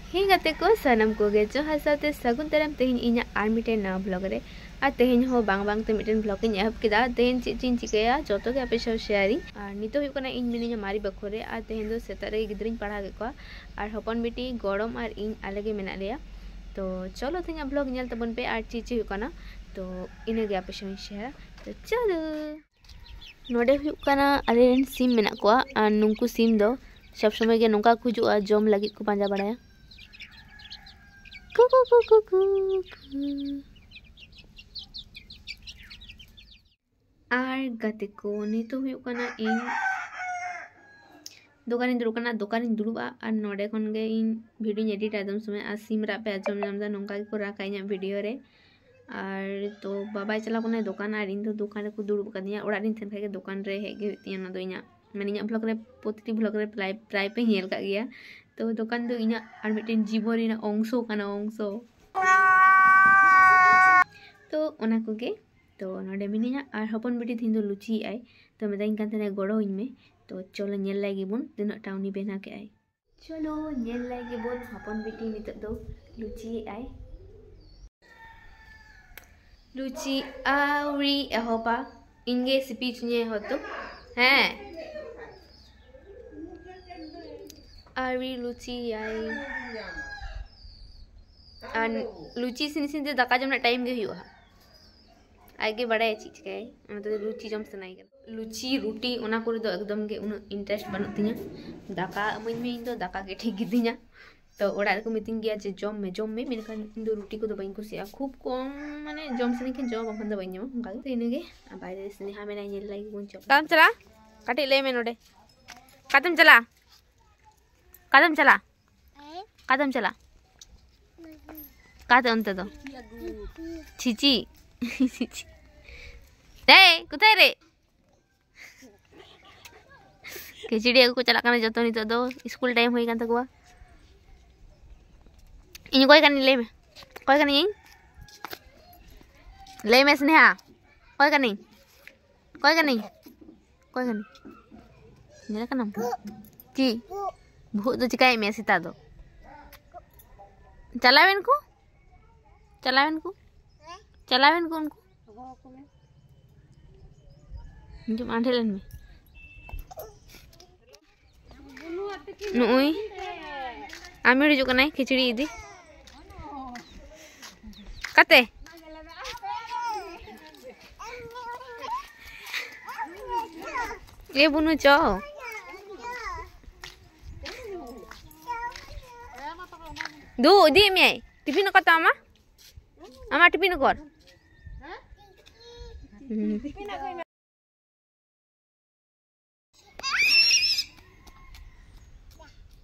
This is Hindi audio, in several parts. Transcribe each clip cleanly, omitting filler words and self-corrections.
हे गाते को सनम को गे जो हासाते सगुन तरम तेहिन इना आर मिटेन ना ब्लॉग रे आ तेहिन हो बांग बांग ते मिटेन ब्लॉग इन एहब केदा तेहिन चिन चिकया जोतो के आपे शेयरिंग और नितो हुई कना इन मिनिया मारी बखोरे आ तेहिन दो सेता रे गिद्रिन पढ़ा के को और हपन बेटी गरम और इन आलेगे मेना लिया तो चलो तेहिन ब्लॉग नेल तबन पे आर चीज हुई कना तो इने गे आपे शेयर तो चलो नोडे हुई कना आले सिम मेना को और नुंकु सिम दो सब समय के नोका खुजुआ जम लगी को पांजा बड़ाया आर गाते को नितो हुई कना इन दोकान दुड़ुबा और नोडे खन गे इन वीडियो एडिट आदम समय आ सिम रा पे आजम नामदा नोंका को राका इन वीडियो रे और तो बाबा चला कोने दुकान और इन दुकान रे को दुड़ुब कदिया ओड़ा दिन थेन के दुकान रे हे गे तिया ना दो इना माने इना ब्लॉग रे प्रति ब्लॉग रे प्राय पे हेल का गया तो दुकान दो इना और मिटेन जीवन रे अंशो काना अंशो तो ओना को गे तो नोडे मिनिया और हपन बेटी थिन दो लुची आय तो मेदाइन कान तने गड़ो इन में तो चलो नेल लागे बुन तिना टाउनी बेना के आय चलो नेल लागे बुन हपन बेटी नित दो लुची आय लुची आवरी एहोपा इंगे स्पीच ने होतो हैं आवी लुची आय और लुची सिन दे दाका जमना टाइम गे हुआ आगे बड़ा चीज के तो लुची जम सनाई लुची रोटी ओना को दो एकदम के उन इंटरेस्ट बनु तिया दाका अमन में इन दो दाका के ठीक गिदिया तो ओड़ा को मितिंग गया जे जम में मेनखान इन दो रोटी को दो बइन कुसिया खूब कम माने जम सने के जम अपन दो बइन जमा तो इनेगे बाइरे स्नेहा मेना नेल लागी बुन चो काम चला काटे ले में नोडे कदम चला काते अंत दो छिची दे कुते रे खिचड़ी को चला काने जतो नितो दो स्कूल टाइम होई कान तकवा इन कोई कानी ले में कोई कानी ले में स्नेहा कोई कानी मेरा का नाम की भूत तो चिकाई में सीता दो चलावेन को उनको जो मांठेलन में नुई आमी जो कनाई खिचड़ी इदी कते ये बुनु चो दो दी में टिफिन कता आमा टिफिन कर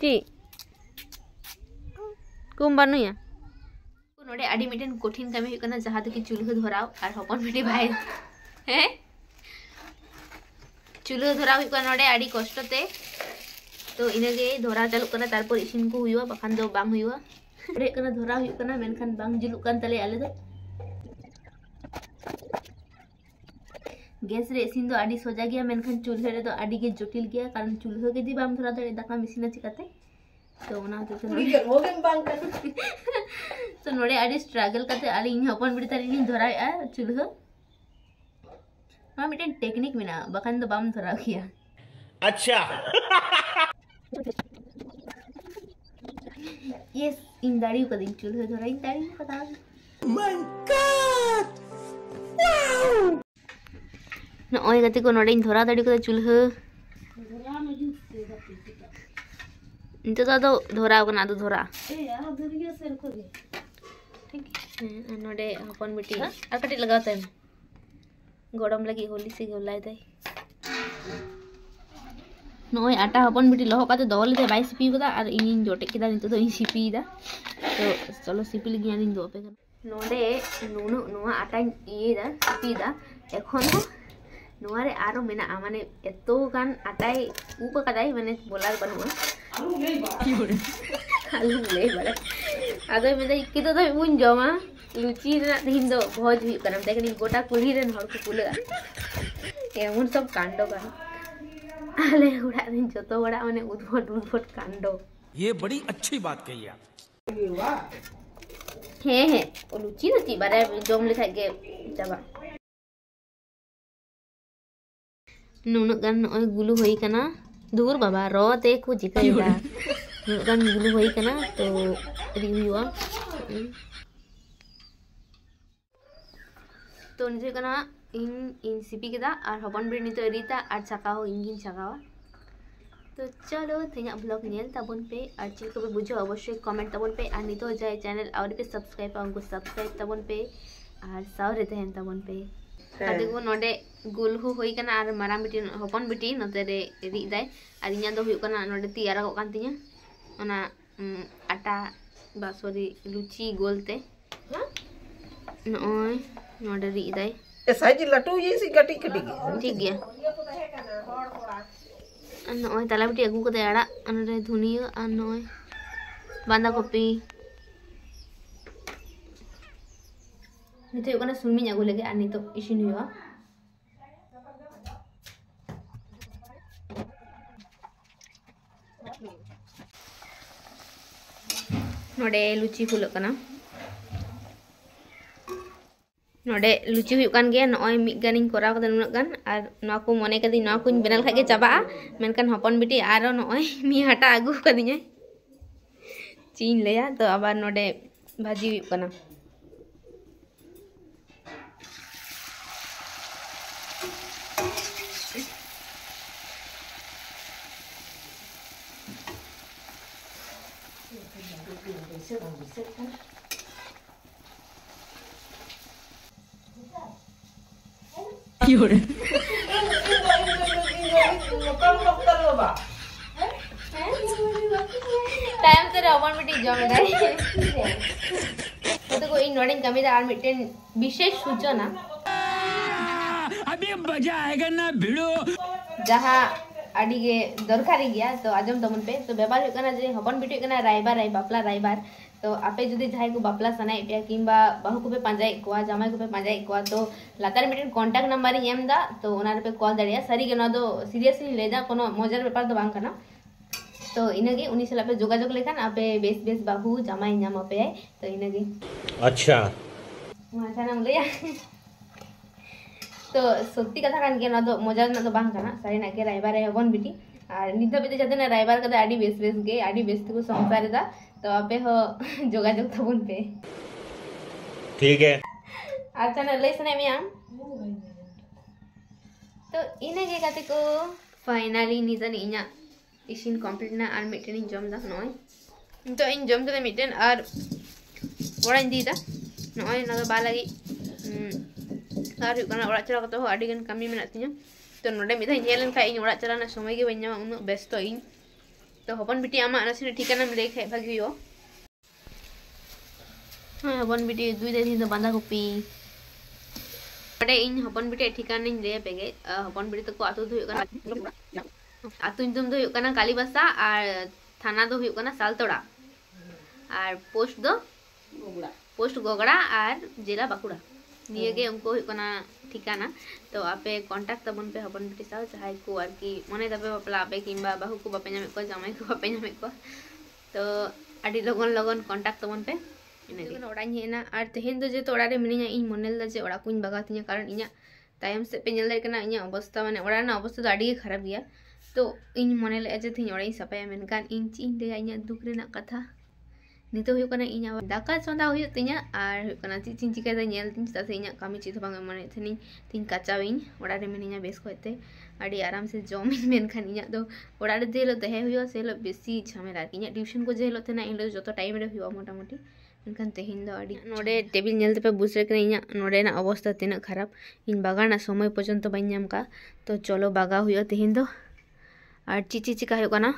टी कुम बानुया नोडे आडी मिटेन कठिन कामी हुई कना जहा कि चूल्हा धराव और हपन बेटी भाई हैं चूल्हा धराव हुई कना नोडे आडी कष्टते तो इनगे धरा चालू कना तारपर इसिन को हुआ बखान दो बांग हुआ रे कना धरा हुई कना मेनखान बांग जुलुक कान तले आले दो गैस रे इसिन दो आडी सोजा गया मेनखान चूल्हा रे दो आडी के जटिल गया कारण चूल्हा के दी बाम धरा दे दाका मिसिना चिकाते तो ओना तो होगेन बांग कर तो नोडे आडी स्ट्रगल करते आली इन हपन बिड़ी तारी इन धरा आ चूल्हा मा मिटेन टेक्निक मेना बखान दो बाम धरा गया अच्छा यस इन दाढ़ी का दिन चूल्हा धरा इन दाढ़ी पता माय गॉड वाओ न ओय गति को नोडे इन धरा दाढ़ी को चूल्हा इंतो तो धरा कना तो धरा ए यार धरिया से रखो दे ठीक है नोडे अपन बेटी आ कटी लगाता है गरम लगी होली से गोलाई दे नोय आटा हपन बेटी लहो काते दवले दे बाई सिपी कदा और इन जोटे केदा नितो तो इन सिपी दा तो चलो सिपी लगी आनी दो पे नोडे नुनु नुआ आटा ये दा सिपी दा एखोन नुआरे आरो मेना माने एतो गान आटाई ऊपर कदाई माने बोलार बनवा आलू ले बारे आदो मेदा इक्की तो बुन जमा लुची रे दिन दो भोज हुई कना देखनी गोटा कुली रे हर को कुले एमन सब कांड कर आले उड़ा दिन जतो बड़ा माने उद्भट कांड। ये बड़ी अच्छी बात कही आप। ᱦᱮᱸ ᱦᱮᱸ ᱞᱩᱪᱤ ᱫᱚ ᱪᱮᱫ ᱵᱟᱨᱭᱟ ᱡᱚᱢ ᱞᱮᱠᱷᱟᱡ ᱜᱮ ᱪᱟᱵᱟ ᱱᱩᱱᱟᱹᱜ ᱜᱟᱱ ᱱᱚᱜᱼᱚᱭ ᱜᱩᱞᱩ ᱦᱩᱭ ᱠᱟᱱᱟ ᱫᱩᱨ ᱵᱟᱵᱟ ᱨᱚ ᱛᱮᱠᱚ ᱪᱤᱠᱟᱹᱭᱮᱫᱟ ᱱᱩᱱᱟᱹᱜ ᱜᱟन ᱜᱩᱞᱩ ᱦᱩᱭ ᱠᱟᱱᱟ ᱛᱚ ᱨᱤᱫ ᱦᱩᱭᱩᱜᱼᱟ तो निजे कना इन सिपी केदा और हपन बे नितो रीता और छकाओ इंगिन छकावा तो चलो तेना ब्लॉग नेल तबन पे और चीज को बुझो अवश्य कमेंट तबन पे और नितो जाए चैनल और पे सब्सक्राइब उनको सब्सक्राइब तबन पे और साव रहते हैं तबन पे और देखो नोडे गुलहु होई कना और मारा बिटी हपन बिटी नते रे री दाय और इना दो हुई कना नोडे तैयार को कान तिया ओना आटा बासोरी लुची गोलते नोय नोडे री दाय ए साइज लटू ये सी कटी कटी ठीक गया नोय ताला बिटी अगु कते आड़ा अनरे धुनिया और नोय बांदा कॉपी नितो यो कना सुनमी अगु लगे और नितो इसिन हुआ नोडे लुची फुलो कना नोडे लुची हुई कान गया नॉय मिट गानिंग कोराव कदा नुनक गान और नॉ को मने कदी नॉ कुन बेनाल खागे चाबा मेनकान हपन बिटी आरो नॉय मी हटा आगु कदिnya चीन लेया तो आबार नोडे भाजी हुई कना Yore. टाइम से रवन बिटी जम दे तो को इन नोडिंग कमी दा आर मिटेन विशेष सूचना अभी मजा आएगा ना भिड़ो जहां आडी गे दरकारी गया तो आजम तमन पे तो बेबार हुई कना जे हपन बिटी कना रायबार राय बापला रायबार तो आपे जुदी जाय को बापला सनाय पे किंबा बाहु को पे पांजाय को जामाय को पे पांजाय को तो लातार मिटेन कांटेक्ट नंबर एम दा तो ओना पे कॉल दड़िया सरी गे न दो सीरियसली लेदा कोनो मजार व्यापार तो बांग कना तो इनगे उनी सला पे जोगाजोग लेखान आपे बेस बेस बाहु जामाय नाम पे तो इनगे अच्छा माथा नाम लेया तो सत्ती कथा कान के न दो मजार न तो बांग कना सरी ना के रायबार हबन बिटी और निदा बिते जाते ना रायबार कदा आडी बेस बेस गे आडी बेस को संसार दा तो आपे हो जोगाजोग तबन पे ठीक है अच्छा ना ले सने में तो इनगे कते को फाइनली निजन इना इसिन कंप्लीट ना और मिटेन इन जम दा नय तो इन जम कदे मिटेन और ओड़ा इन दीदा नय ना तो बा लगी और कना ओड़ा चला कतो आडी गन कमी मेना तिया तो नोडे मिदा नेलन खाइ इन ओड़ा चला ना समय गे बन्या उन व्यस्त इन तो हपन बिटी आमा नसे ठिकाना में लेखे भागी हो हां हपन बिटी दुई दिन तो बांधा कॉपी बड़े इन हपन बिटी ठिकाना इन ले पेगे हपन बिटी तो को आतु दो कना आतु इंतुम दो कना कालीबासा और थाना दो कना सालतोड़ा और पोस्ट गोगड़ा और जिला बाकुड़ा निये गे उनको कना ठिकाना तो आपे कांटेक्ट तबन पे हपन बिटी साव जहाय को आर की मने तबे बापला आपे किंबा बाहु को बापे नामे को जामाय को बापे नामे को तो आडी लगन लगन कांटेक्ट तबन पे इनगे ओड़ा हेना और तेहेन दो जे तो ओड़ा रे मिनिया इन मोनेल दा जे ओड़ा कुन बागा तिया कारण इना टाइम से पे नेल कना इना अवस्था माने ओड़ा ना अवस्था तो आडी खराब गया तो इन मोनेल जे थिन ओड़ा सपाया मेनकान इन चिन दे इना दुख रेना कथा नितो हुई कना इना दाका चंदा हुई तिया और कना चिन चिका दे नेल तिन ता से इना कामी चित बांग मने थनी तिन काचाविन ओड़ा रे मिनिया बेस कोते आडी आराम से जमिन मेनखान इना दो ओड़ा रे देलो तहे हुई सेलो बेसी झमेला इना ट्यूशन को जेलो तना इन लो जतो टाइम रे हुई मोटा मोटी इनखान तेहिन दो आडी नोडे टेबिल नेल पे बुझ रे कना इना नोडे ना अवस्था तिना खराब इन बागाना समय पर्यंत बाइन नाम का तो चलो बागा हुई तेहिन दो और चिची चिका हुई कना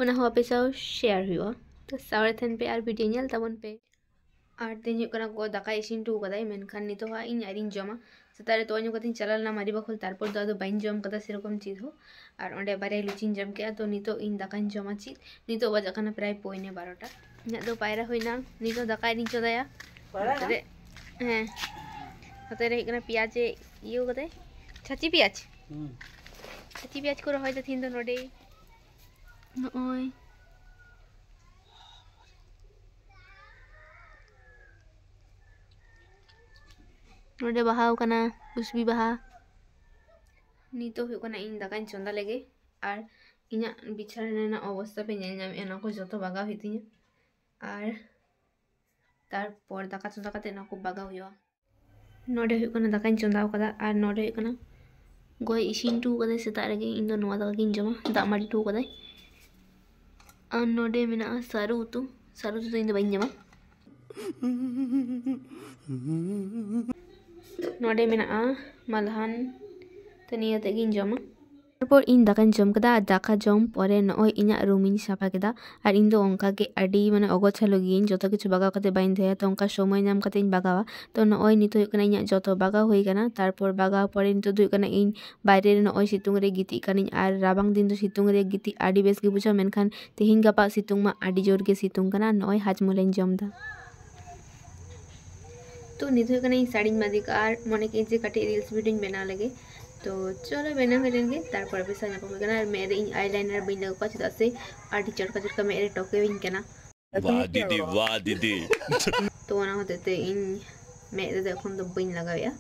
ओना हो पे साव शेयर हुई तो सावरे थन पे और वीडियो नेल तबन पे और तेन कना को दाका इसिन टू कदाई मेनखान नितो हा इन आरिन जमा सतारे तो कतिन चलल ना मारी बखल तारपर दो आदो बाइन जम कदा सेरकम चीज हो और ओंडे बारे लुचिन जम के तो नितो इन दाकान जमा चीज नितो बजा कना प्राय पोइने 12टा इना दो पायरा होइना नितो दाका इरिन चोदाया रे हैं हते रे कना प्याज इयो कदे छाची प्याज को रहोय तो थिन दो नोडे नोय नोडे बहाव कना कुसबी बहा नितो हुयो कना इन दाकाइन चंदा लेगे और इना बिछाना अवस्था पे नेल नाम एना को जतो बागाव हितिnya और तारपर दाका चंदा काते ना को बागाव हुयो नोडे हुयो कना दाकाइन चंदाव कदा और नोडे हुयो कना गय इसिन टू कदे सेता रेगे इन दो नोवा दाका किन जमा दाग माडी टू कदे और नोडे मेना सारू उतु तो इन दो बाइन जमा नोडे मेना मलहान तो निया तेगिन जमा तारपर इन दाकान जम कदा दाका जम परे नय इना रूमिन साफा केदा और इन दो ओंका के आडी माने अगोछालो गिन जतो किछु बागाव कते बाइन थया तो ओंका समय नाम कते इन बागावा तो नय नितो हुयो कना इना जतो बागाव होई कना तारपर बागाव परे नितो हुयो कना इन बाइरे रे नय सितुंग रे गिति कानिन और राबांग दिन दो सितुंग रे गिति आडी बेस गे बुझा मेनखान तेहिन गापा सितुंग मा आडी जोर गे सितुंग कना नय हाजमुलेन जमदा तो नितो हुयो कना इन साड़ी मादिक और मने के जे काटे रील्स वीडियो बना लगे तो चलो बना हो लेंगे तारपर पैसा ना पकड़ करना मेरे इन आईलाइनर बिन लगा का चदा से आटी चटका मेरे टोके बिन करना वाह दीदी तो ना होते ते इन मेरे देखो तो बिन लगाया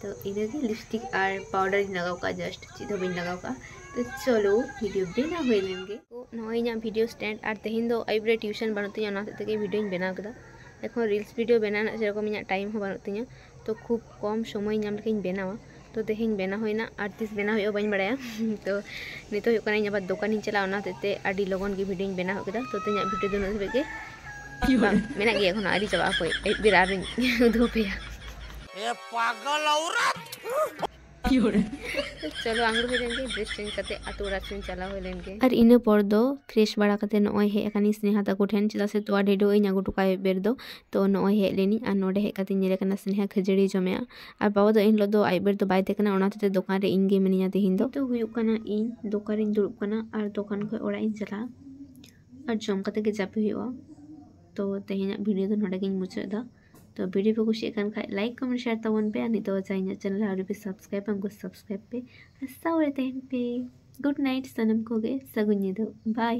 तो इने के लिपस्टिक और पाउडर लगाओ का जस्ट चितो बिन लगाओ का तो चलो वीडियो बना हो लेंगे तो नय ना वीडियो स्टैंड और तेहिन दो आइब्रे ट्यूशन बनतिया ना ते वीडियो बना कदा এখন রিলস ভিডিও বেনানা সেরকম ইᱧᱟᱹᱜ টাইম হো বানুᱜ ᱛᱤᱧᱟ तो खूब कम समय नाम लेकिन बेनावा तो तेहिन बेना होइना और तीस बेना हो बाइन बड़ाया तो नितो हुयो कना अब दुकान चला ओना तेते आडी लगन गे वीडियो बेना हो केदा तो तेኛ वीडियो दो नसे के मेना गे एखन आरी चबा कोई बिर आर उदो पेया ए पागल औरत चलो आंगड़ो हो लेंगे ड्रेस चेंज करते आतो रातन चला हो लेंगे और इने पर दो फ्रेश बड़ा करते नय हे एकानी स्नेहा ताको ठेन चदा से तोआ डेडो इन आगु टुकाय बेर दो तो नय हे लेनी और नोडे हे करते नेले कना स्नेहा खजड़ी जमेया और बाबा दो इन लो दो आइबर दो बाय तेकना ओना ते दुकान रे इनगे मिनिया तेहिन दो तो हुयो कना इन दुकान रे दुरुब कना और दुकान खय ओड़ा इन चला और जम करते के जापे हुयो तो तेहिना वीडियो दो नोडे गिन मुचादा तो वीडियो पे कुछ एकान खाए लाइक कमेंट शेयर तवन पे अनि तो चाहिए चैनल और पे सब्सक्राइब हमको सब्सक्राइब पे हंसा रहते हैं पे गुड नाइट सनम को गे सगुनी दो बाय।